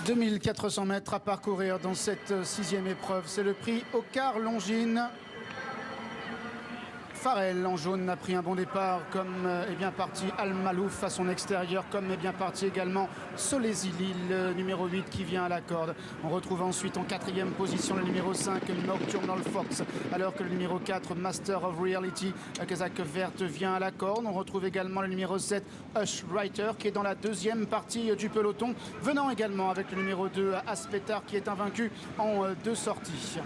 2400 mètres à parcourir dans cette sixième épreuve. C'est le prix Ocar Longines. Farrell en jaune a pris un bon départ, comme est bien parti Al Malouf à son extérieur, comme est bien parti également Solezili, le numéro 8 qui vient à la corde. On retrouve ensuite en quatrième position le numéro 5 Nocturnal Fox, alors que le numéro 4 Master of Reality, casaque verte, vient à la corde. On retrouve également le numéro 7 Hush Writer qui est dans la deuxième partie du peloton, venant également avec le numéro 2 Aspetar qui est invaincu en deux sorties.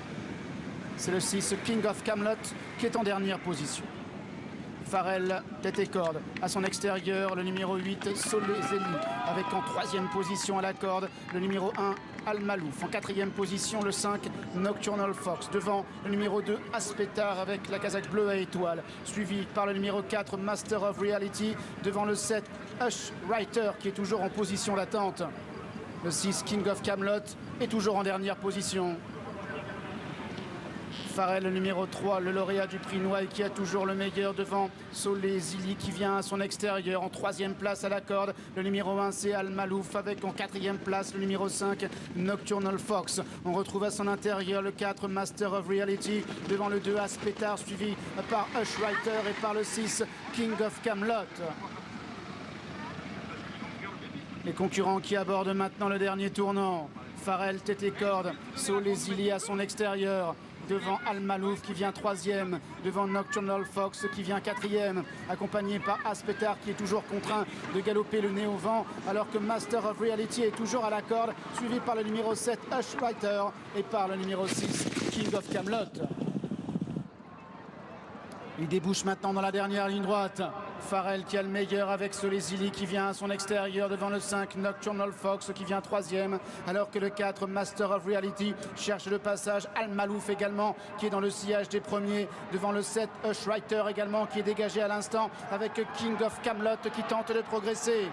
C'est le 6 King of Camelot qui est en dernière position. Farrell, tête et corde. À son extérieur, le numéro 8 Solezeli, avec en troisième position à la corde le numéro 1 Al Malouf. En quatrième position, le 5 Nocturnal Fox. Devant le numéro 2 Aspetar avec la casaque bleue à étoile. Suivi par le numéro 4 Master of Reality. Devant le 7 Hush Writer qui est toujours en position d'attente. Le 6 King of Camelot est toujours en dernière position. Farrell, le numéro 3, le lauréat du prix Noailles qui a toujours le meilleur devant Solezili qui vient à son extérieur en troisième place à la corde. Le numéro 1 c'est Al Malouf avec en quatrième place le numéro 5 Nocturnal Fox. On retrouve à son intérieur le 4 Master of Reality devant le 2 Aspetar suivi par Hush Writer et par le 6 King of Camelot. Les concurrents qui abordent maintenant le dernier tournant. Farrell, tête et corde, Solezili à son extérieur. Devant Al Malouf qui vient troisième, devant Nocturnal Fox qui vient quatrième, accompagné par Aspetar qui est toujours contraint de galoper le nez au vent, alors que Master of Reality est toujours à la corde, suivi par le numéro 7 Hush Writer et par le numéro 6 King of Camelot. Il débouche maintenant dans la dernière ligne droite. Farrell qui a le meilleur avec Solezili qui vient à son extérieur devant le 5 Nocturnal Fox qui vient troisième, alors que le 4 Master of Reality cherche le passage. Al Malouf également qui est dans le sillage des premiers devant le 7 Hush Writer également qui est dégagé à l'instant avec King of Camelot qui tente de progresser.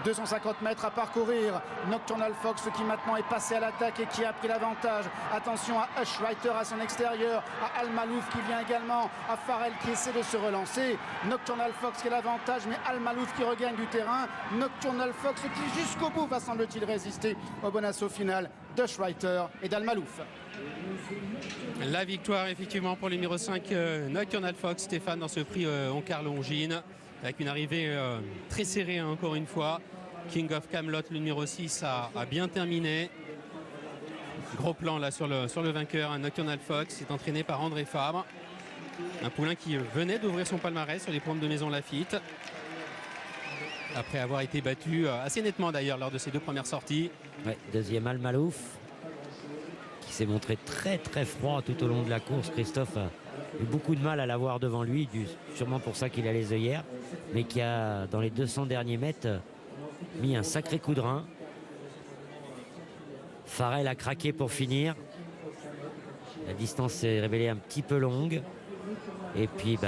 250 mètres à parcourir. Nocturnal Fox qui maintenant est passé à l'attaque et qui a pris l'avantage. Attention à Hush Writer à son extérieur, à Al Malouf qui vient également, à Farrell qui essaie de se relancer. Nocturnal Fox qui a l'avantage, mais Al Malouf qui regagne du terrain. Nocturnal Fox qui jusqu'au bout va semble-t-il résister au bon assaut final d'Hush Writer et d'Al Malouf. La victoire effectivement pour le numéro 5 Nocturnal Fox, Stéphane, dans ce prix Ocar Longines, avec une arrivée très serrée encore une fois. King of Camelot, le numéro 6, a bien terminé. Gros plan là sur le vainqueur, Nocturnal Fox, est entraîné par André Fabre. Un poulain qui venait d'ouvrir son palmarès sur les promptes de Maison Lafitte, après avoir été battu assez nettement d'ailleurs lors de ses deux premières sorties. Ouais, deuxième Al Malouf, qui s'est montré très très froid tout au long de la course. Christophe a eu beaucoup de mal à l'avoir devant lui, sûrement pour ça qu'il a les œillères, mais qui a, dans les 200 derniers mètres, mis un sacré coup de rein. Farrell a craqué pour finir. La distance s'est révélée un petit peu longue. Et puis,